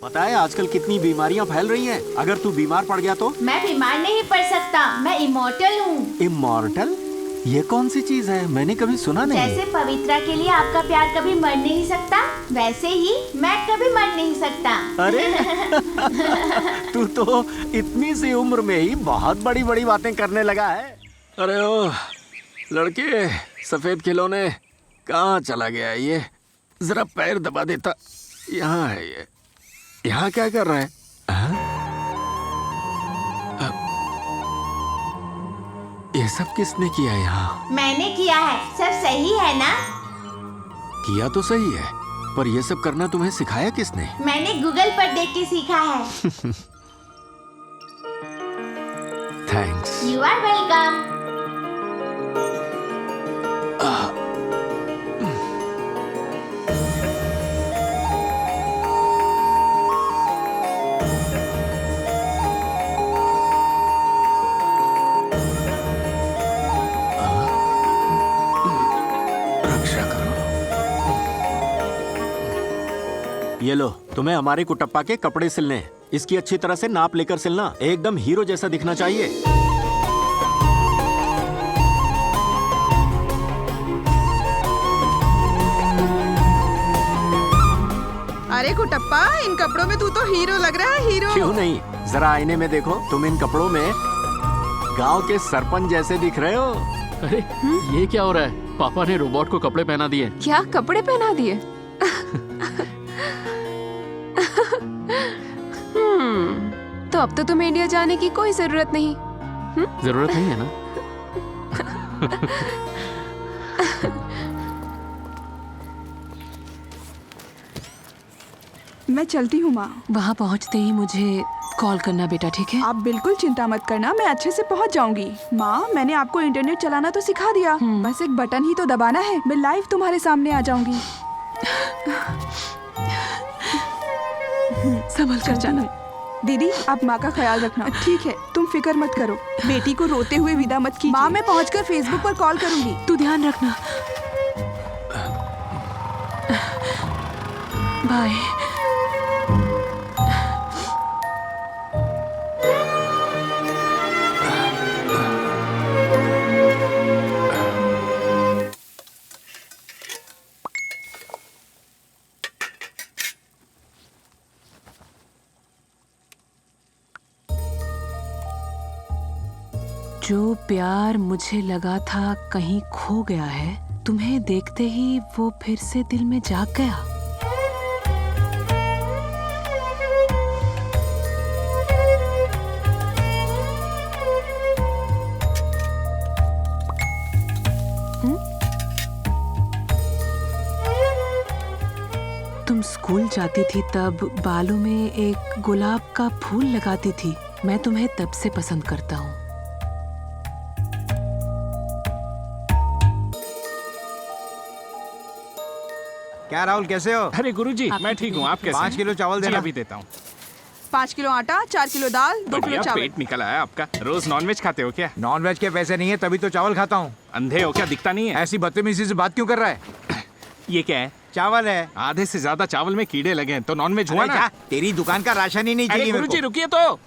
पता है आजकल कितनी बीमारियां फैल रही हैं। अगर तू बीमार पड़ गया तो? मैं बीमार नहीं पड़ सकता, मैं इमॉर्टल हूँ। इमॉर्टल? ये कौन सी चीज है? मैंने कभी सुना नहीं। जैसे पवित्रा के लिए आपका प्यार कभी मर नहीं सकता, वैसे ही मैं कभी मर नहीं सकता। अरे तू तो इतनी सी उम्र में ही बहुत बड़ी बड़ी बातें करने लगा है। अरे ओ लड़के, सफेद खिलौने कहाँ चला गया है ये? जरा पैर दबा देता। यहाँ है ये। यहाँ क्या कर रहा है? ये सब किसने किया यहाँ? मैंने किया है, सब सही है ना? किया तो सही है, पर ये सब करना तुम्हें सिखाया किसने? मैंने गूगल पर देख के सीखा है। थैंक्स। You are welcome. रक्षा करो। ये लो, तुम्हें हमारे कुटप्पा के कपड़े सिलने हैं। इसकी अच्छी तरह से नाप लेकर सिलना, एकदम हीरो जैसा दिखना चाहिए। अरे कुटप्पा, इन कपड़ों में तू तो हीरो लग रहा है, हीरो। क्यों नहीं? जरा आईने में देखो, तुम इन कपड़ों में गांव के सरपंच जैसे दिख रहे हो। अरे ये क्या हो रहा है? पापा ने रोबोट को कपड़े पहना दिए। क्या कपड़े पहना दिए? तो अब तो तुम्हें इंडिया जाने की कोई जरूरत नहीं। जरूरत नहीं है ना? मैं चलती हूँ माँ। वहाँ पहुँचते ही मुझे कॉल करना बेटा, ठीक है? आप बिल्कुल चिंता मत करना, मैं अच्छे से पहुँच जाऊंगी। माँ, मैंने आपको इंटरनेट चलाना तो सिखा दिया, बस एक बटन ही तो दबाना है, मैं लाइव तुम्हारे सामने आ जाऊंगी। संभल कर जाना। दीदी, आप माँ का ख्याल रखना। ठीक है, तुम फिक्र मत करो। बेटी को रोते हुए विदा मत कीजिए। माँ, मैं पहुँचकर फेसबुक पर कॉल करूंगी। तू ध्यान रखना। बाय। जो प्यार मुझे लगा था कहीं खो गया है, तुम्हें देखते ही वो फिर से दिल में जाग गया। तुम स्कूल जाती थी तब बालों में एक गुलाब का फूल लगाती थी। मैं तुम्हें तब से पसंद करता हूँ। क्या राहुल, कैसे हो? अरे गुरुजी, मैं ठीक हूँ, आप कैसे? 5 किलो चावल देना। अभी देता हूँ। 5 किलो आटा, 4 किलो दाल, 2 किलो चावल। पेट निकल आया आपका। रोज नॉनवेज खाते हो क्या? नॉनवेज के पैसे नहीं है तभी तो चावल खाता हूँ। अंधे हो क्या? दिखता नहीं है? ऐसी बदतमीजी से बात क्यों कर रहा है? ये क्या है? चावल है। आधे से ज्यादा चावल में कीड़े लगे हैं, तो नॉनवेज हुआ अरे ना? जा, तेरी दुकान का राशन ही नहीं अरे चाहिए मेरे गुरुजी को। रुकिए तो।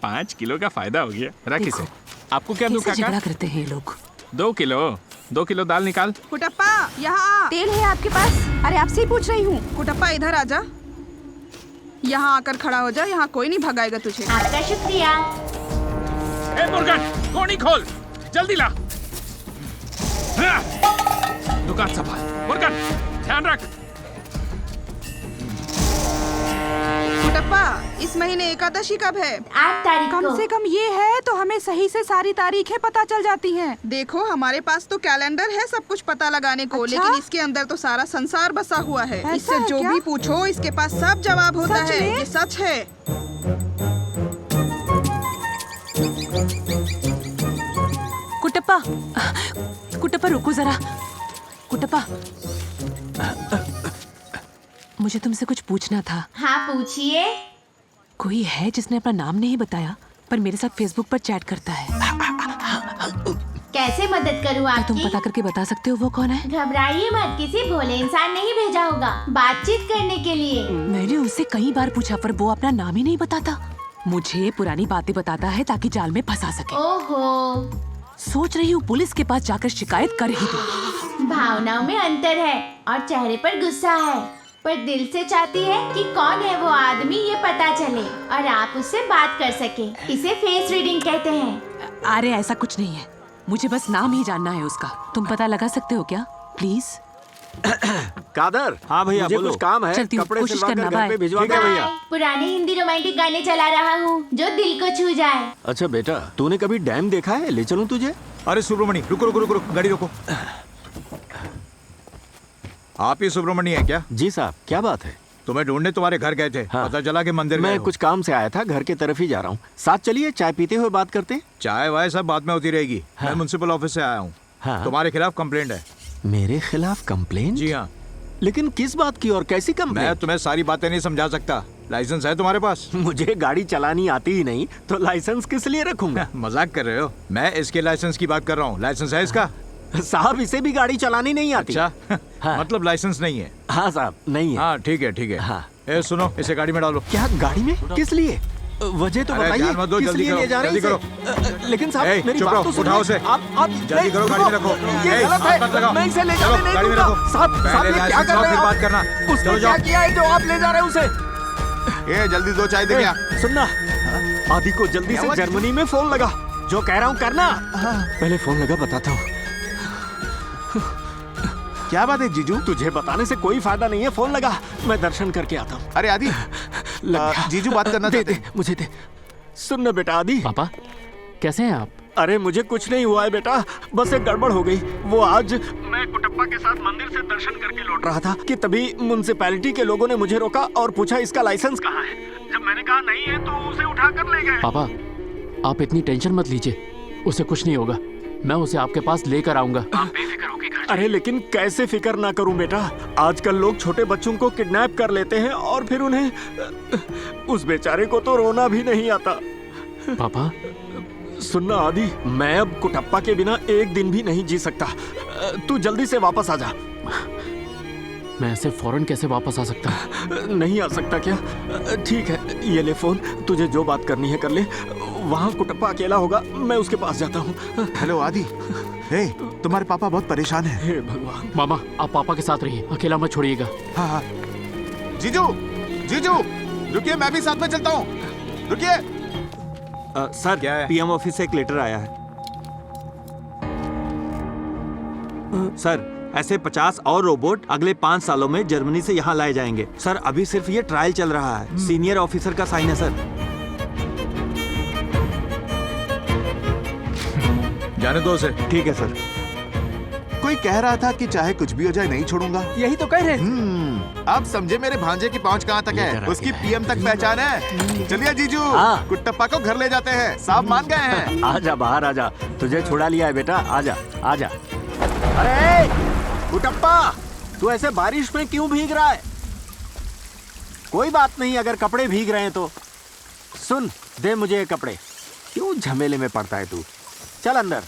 5 किलो का फायदा हो गया। रख देखो, इसे। आपको क्या दूं कैसे काका? झगड़ा करते हैं ये लोग। 2 किलो दाल निकाल। कुटप्पा, यहाँ आ। तेल है आपके पास? अरे आपसे ही पूछ रही हूँ। कुटप्पा, इधर आजा। यहाँ आकर खड़ा हो जा, यहाँ कोई नहीं भगाएगा तुझे। आपका शुक्रिया। ए मुर्गन, कोनी खोल, जल्दी ला। हाँ! दुकान संभाल। मुर्गन, ध्यान रख। कुटप्पा, इस महीने एकादशी कब है? 8 तारीख को। कम से कम ये है तो हमें सही से सारी तारीखें पता चल जाती हैं। देखो, हमारे पास तो कैलेंडर है सब कुछ पता लगाने को। अच्छा? लेकिन इसके अंदर तो सारा संसार बसा हुआ है। ऐसा इससे है जो क्या? भी पूछो इसके पास सब जवाब होता सच है। में? ये सच है। कुटप्पा, कुटप्पा रुको जरा। कुटप्पा, मुझे तुमसे कुछ पूछना था। हाँ पूछिए। कोई है जिसने अपना नाम नहीं बताया पर मेरे साथ फेसबुक पर चैट करता है। कैसे मदद करूँ क्या तुम आपकी? पता करके बता सकते हो वो कौन है? घबराइए मत, किसी भोले इंसान ने ही भेजा होगा बातचीत करने के लिए। मैंने उनसे कई बार पूछा पर वो अपना नाम ही नहीं बताता। मुझे पुरानी बातें बताता है ताकि जाल में फंसा सके। ओहो, सोच रही हूँ पुलिस के पास जाकर शिकायत कर ही दूँ। भावनाओं में अंतर है और चेहरे पर गुस्सा है, पर दिल से चाहती है कि कौन है वो आदमी ये पता चले और आप उससे बात कर सके। इसे फेस रीडिंग कहते हैं। अरे ऐसा कुछ नहीं है, मुझे बस नाम ही जानना है उसका। तुम पता लगा सकते हो क्या प्लीज? कादर, हाँ भैया, मुझे बोलो। कुछ काम है, चलती हूँ, कपड़े कोशिश सिलवा कर करना, घर बाय। पे भिजवा ठीक है के। भैया। पुराने हिंदी रोमांटिक गाने चला रहा हूँ जो दिल को छू जाए। अच्छा बेटा, तूने कभी डैम देखा है? ले चलूं तुझे? अरे सुब्रमणि, रुको रुको रुको रुको, गाड़ी रोको। आप ही सुब्रमणि है क्या? जी साहब, क्या बात है? तुम्हें ढूंढने तुम्हारे घर गए थे। हाँ। पता चला कि मंदिर गए मैं हो। कुछ काम से आया था, घर की तरफ ही जा रहा हूँ। साथ चलिए, चाय पीते हुए बात करते हैं। चाय वाय सब बाद में होती रहेगी। हाँ। मैं म्युनिसिपल ऑफिस से आया हूँ। हाँ। तुम्हारे खिलाफ कंप्लेंट है। मेरे खिलाफ कंप्लेन? जी हाँ। लेकिन किस बात की और कैसी मैं कंप्लेन? तुम्हें सारी बातें नहीं समझा सकता। लाइसेंस है तुम्हारे पास? मुझे गाड़ी चलानी आती ही नहीं, तो लाइसेंस किस लिए रखूंगा? मजाक कर रहे हो? मैं इसके लाइसेंस की बात कर रहा हूँ। लाइसेंस है इसका? साहब, इसे भी गाड़ी चलानी नहीं आती। अच्छा। हाँ। मतलब लाइसेंस नहीं है? हाँ साहब, नहीं है। हाँ ठीक है ठीक है। हाँ। ए सुनो, इसे गाड़ी में डालो। क्या गाड़ी में? किस लिए? वजह तो अरे बताइए, ध्यान मत दो, किस जल्दी लिए करो, ले जा रहे हैं जल्दी इसे? लेकिन साहब, ए, मेरी चुप बात रहो, तो सुनिए। उठाओ उसे। आप जल्दी करो, गाड़ी में रखो। ये ए, गलत हाथ मत है। लगाओ। मैं इसे ले चलो, जाने नहीं गाड़ी में दूंगा। रखो। साहब, पहले साहब, ये क्या लाइसेंस कर लो, रहे फिर हैं बात आप? करना। उसने चलो क्या जाओ। किया है जो आप ले जा रहे हैं उसे? ए जल्दी दो चाय दे ए, गया। सुनना, आदि को जल्दी से जर्मनी में फोन लगा। जो कह रहा हूँ करना। पहले फोन लगा, बताता हूँ। क्या बात है जीजू? तुझे बताने से कोई फायदा नहीं है, फोन लगा, मैं दर्शन करके आता हूँ। अरे आदि, लग गया। जीजू बात करना दे चाहते दे, मुझे दे। सुन ना बेटा आदि। पापा कैसे हैं आप? अरे मुझे कुछ नहीं हुआ है बेटा, बस एक गड़बड़ हो गई। वो आज मैं कुटप्पा के साथ मंदिर से दर्शन करके लौट रहा था कि तभी म्युनिसिपैलिटी के लोगों ने मुझे रोका और पूछा इसका लाइसेंस कहाँ है। जब मैंने कहा नहीं है तो उसे उठा कर ले गए। पापा आप इतनी टेंशन मत लीजिए, उसे कुछ नहीं होगा। मैं उसे आपके पास लेकर आऊंगा। आप बेफिक्र होके घर। अरे लेकिन कैसे फिक्र ना करूं बेटा, आजकल लोग छोटे बच्चों को किडनैप कर लेते हैं और फिर उन्हें, उस बेचारे को तो रोना भी नहीं आता। पापा सुनना आदि, मैं अब कुटप्पा के बिना एक दिन भी नहीं जी सकता। तू जल्दी से वापस आ जा। मैं ऐसे फौरन कैसे वापस आ सकता? नहीं आ सकता क्या? ठीक है, ये ले फोन, तुझे जो बात करनी है कर ले। वहाँ कुटप्पा अकेला होगा, मैं उसके पास जाता हूँ। हेलो आदि, हे तुम्हारे पापा बहुत परेशान हैं। हे भगवान। मामा आप पापा के साथ रहिए, अकेला मत छोड़िएगा। हाँ हाँ। जीजू, जीजू, रुकिए, मैं भी साथ में चलता हूँ। रुकिए। सर, क्या है? पीएम ऑफिस से एक लेटर आया है। सर, ऐसे 50 और रोबोट अगले 5 सालों में जर्मनी से यहाँ लाए जाएंगे। सर, अभी सिर्फ ये ट्रायल चल रहा है। सीनियर ऑफिसर का साइन है सर। जाने दो उसे। ठीक है सर। कोई कह रहा था कि चाहे कुछ भी हो जाए नहीं छोड़ूंगा। यही तो कह रहे हैं। आप समझे मेरे भांजे की पहुंच कहाँ तक लेकर है? आ उसकी गया है। पीएम तक पहचान है। चलिए जीजू, हाँ। कुट्टप्पा को घर ले जाते हैं। साहब मान गए हैं। आजा बाहर आजा, तुझे छुड़ा लिया है बेटा, आजा आजा। अरे कुटप्पा, तू ऐसे बारिश में क्यों भीग रहा है? कोई बात नहीं अगर कपड़े भीग रहे हैं तो। सुन, दे मुझे ये कपड़े। क्यों झमेले में पड़ता है तू? चल अंदर।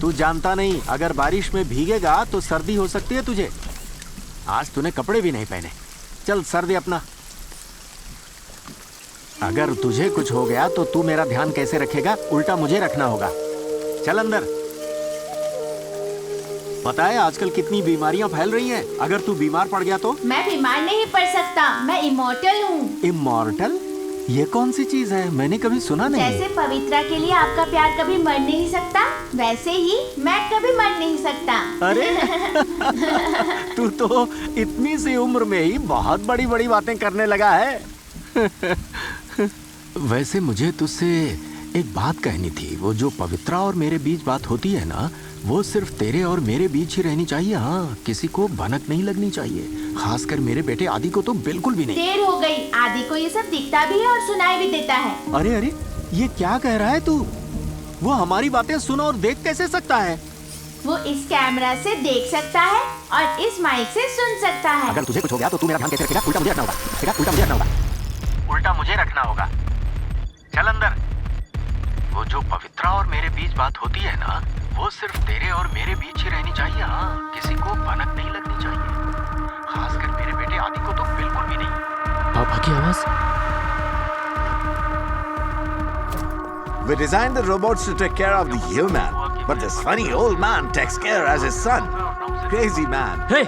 तू जानता नहीं, अगर बारिश में भीगेगा तो सर्दी हो सकती है तुझे। आज तूने कपड़े भी नहीं पहने। चल सर दे अपना। अगर तुझे कुछ हो गया तो तू मेरा ध्यान कैसे रखेगा? उल्टा मुझे रखना होगा। चल अंदर। पता है आजकल कितनी बीमारियां फैल रही हैं। अगर तू बीमार पड़ गया तो? मैं बीमार नहीं पड़ सकता, मैं इमोर्टल हूँ। इमॉर्टल? ये कौन सी चीज है? मैंने कभी सुना नहीं। जैसे पवित्रा के लिए आपका प्यार कभी मर नहीं सकता, वैसे ही मैं कभी मर नहीं सकता। अरे तू तो इतनी सी उम्र में ही बहुत बड़ी बड़ी बातें करने लगा है। वैसे मुझे तुझसे एक बात कहनी थी। वो जो पवित्रा और मेरे बीच बात होती है ना, वो सिर्फ तेरे और मेरे बीच ही रहनी चाहिए। हाँ, किसी को भनक नहीं लगनी चाहिए, खासकर मेरे बेटे आदि को तो बिल्कुल भी नहीं। देर हो गई, आदि को ये सब दिखता भी है और सुनाई भी देता है। अरे अरे, ये क्या कह रहा है तू? वो हमारी बातें सुन और देख कैसे सकता है? वो इस कैमरा से देख सकता है और इस माइक से सुन सकता है। अगर तुझे कुछ हो गया तो तू मेरा ध्यान कैसे रखेगा? उल्टा मुझे रखना होगा। ठीक है? उल्टा मुझे रखना होगा। उल्टा मुझे रखना होगा। चल अंदर। वो जो पवित्रा और मेरे बीच बात होती है ना, वो सिर्फ तेरे और मेरे बीच ही रहनी चाहिए। हाँ, किसी को भनक नहीं लगनी चाहिए, खासकर मेरे बेटे आदि को तो बिल्कुल भी नहीं। पापा की आवाज। We designed the robots to take care of the human, but this funny old man takes care as his son. Crazy man. Hey,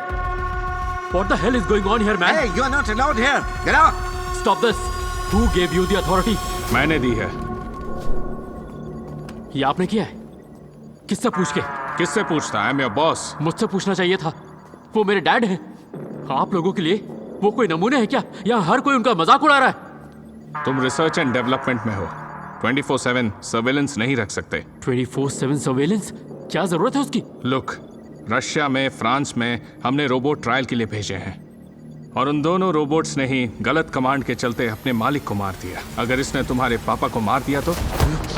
what the hell is going on here, man? Hey, you are not allowed here. Get out. Stop this. Who gave you the authority? मैंने दी है। ये आपने किया है? किससे पूछ के? किससे पूछता? I am your boss. मुझसे पूछना चाहिए था। वो मेरे डैड हैं। आप लोगों के लिए वो कोई नमूने हैं क्या? यहाँ हर कोई उनका मजाक उड़ा रहा है। तुम रिसर्च एंड डेवलपमेंट में हो, 24/7 सर्वेलेंस नहीं रख सकते। 24/7 सर्वेलेंस? क्या जरूरत है उसकी? लुक, रशिया में, फ्रांस में हमने रोबोट ट्रायल के लिए भेजे हैं और उन दोनों रोबोट्स ने ही गलत कमांड के चलते अपने मालिक को मार दिया। अगर इसने तुम्हारे पापा को मार दिया तो?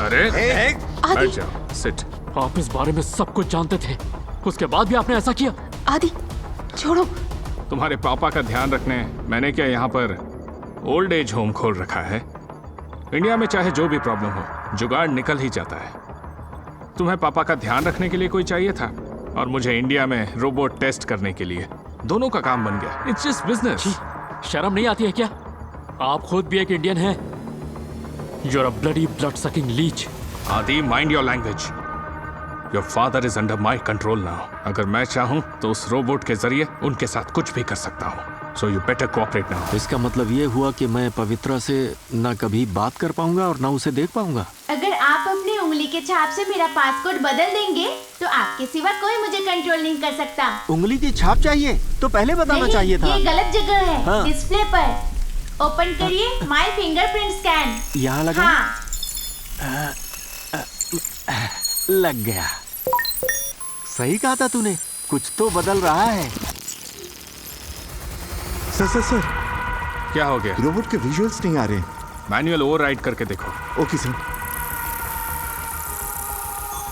अरे बैठ जाओ, सिट। आप इस बारे में सब कुछ जानते थे, उसके बाद भी आपने ऐसा किया? आदि छोड़ो। तुम्हारे पापा का ध्यान रखने मैंने क्या यहाँ पर ओल्ड एज होम खोल रखा है? इंडिया में चाहे जो भी प्रॉब्लम हो, जुगाड़ निकल ही जाता है। तुम्हें पापा का ध्यान रखने के लिए कोई चाहिए था और मुझे इंडिया में रोबोट टेस्ट करने के लिए। दोनों का काम बन गया। It's just business. शर्म नहीं आती है क्या? आप खुद भी एक इंडियन हैं। You are a bloody blood sucking leech. Aadi, mind your language. Your father is under my control now. अगर मैं चाहूँ तो उस रोबोट के जरिए उनके साथ कुछ भी कर सकता हूँ। So you better cooperate now. इसका मतलब ये हुआ कि मैं पवित्रा से न कभी बात कर पाऊंगा और न उसे देख पाऊंगा। अगर आप अपनी उंगली के छाप से मेरा पासपोर्ट बदल देंगे तो आपके सिवा कोई मुझे कंट्रोल नहीं कर सकता। उंगली की छाप चाहिए तो पहले बताना चाहिए था। ये गलत जगह है। हाँ। डिस्प्ले पर ओपन करिए माय फिंगरप्रिंट स्कैन। यहाँ लगा? हाँ। लग गया। सही कहा था तूने, कुछ तो बदल रहा है। सर क्या हो गया? रोबोट के विजुअल्स नहीं आ रहे। मैनुअल ओवरराइड करके देखो। Okay sir.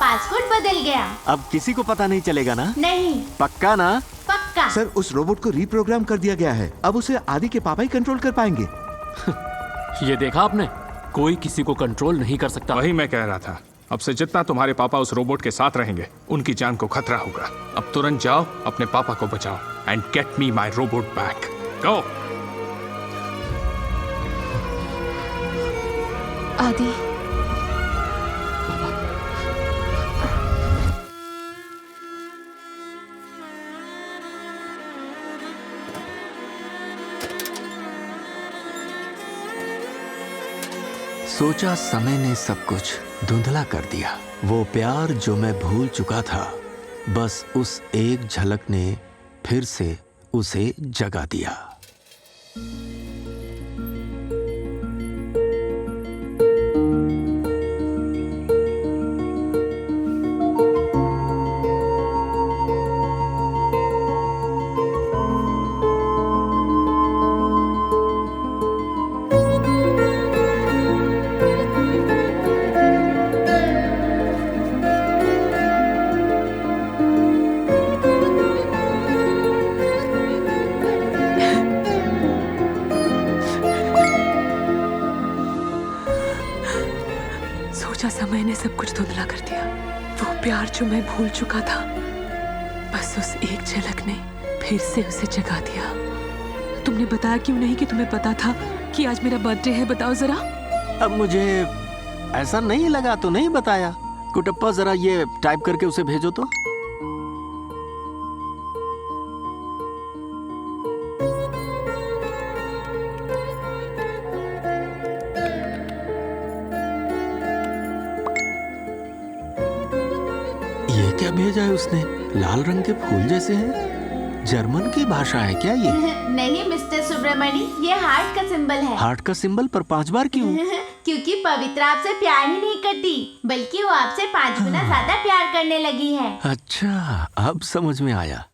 पासपोर्ट बदल गया। अब किसी को पता नहीं चलेगा ना? नहीं। पक्का ना? पक्का। सर, उस रोबोट को रीप्रोग्राम कर दिया गया है। अब उसे आदि के पापा ही कंट्रोल कर पाएंगे। ये देखा आपने? कोई किसी को कंट्रोल नहीं कर सकता। वही मैं कह रहा था। अब से जितना तुम्हारे पापा उस रोबोट के साथ रहेंगे, उनकी जान को खतरा होगा। अब तुरंत जाओ, अपने पापा को बचाओ and get me my robot back. Go. Aadi, सोचा समय ने सब कुछ धुंधला कर दिया। वो प्यार जो मैं भूल चुका था, बस उस एक झलक ने फिर से उसे जगा दिया। समय ने सब कुछ धुंधला कर दिया। वो प्यार जो मैं भूल चुका था, बस उस एक झलक ने फिर से उसे जगा दिया। तुमने बताया क्यों नहीं कि तुम्हें पता था कि आज मेरा बर्थडे है? बताओ जरा। अब मुझे ऐसा नहीं लगा तो नहीं बताया। कुटप्पा, जरा ये टाइप करके उसे भेजो तो। क्या भेजा है उसने? लाल रंग के फूल जैसे हैं। जर्मन की भाषा है क्या ये? नहीं मिस्टर सुब्रमणी, ये हार्ट का सिंबल है। हार्ट का सिंबल पर 5 बार क्यों? क्योंकि पवित्रा आपसे प्यार ही नहीं करती, बल्कि वो आपसे 5 गुना ज्यादा प्यार करने लगी है। अच्छा, अब समझ में आया।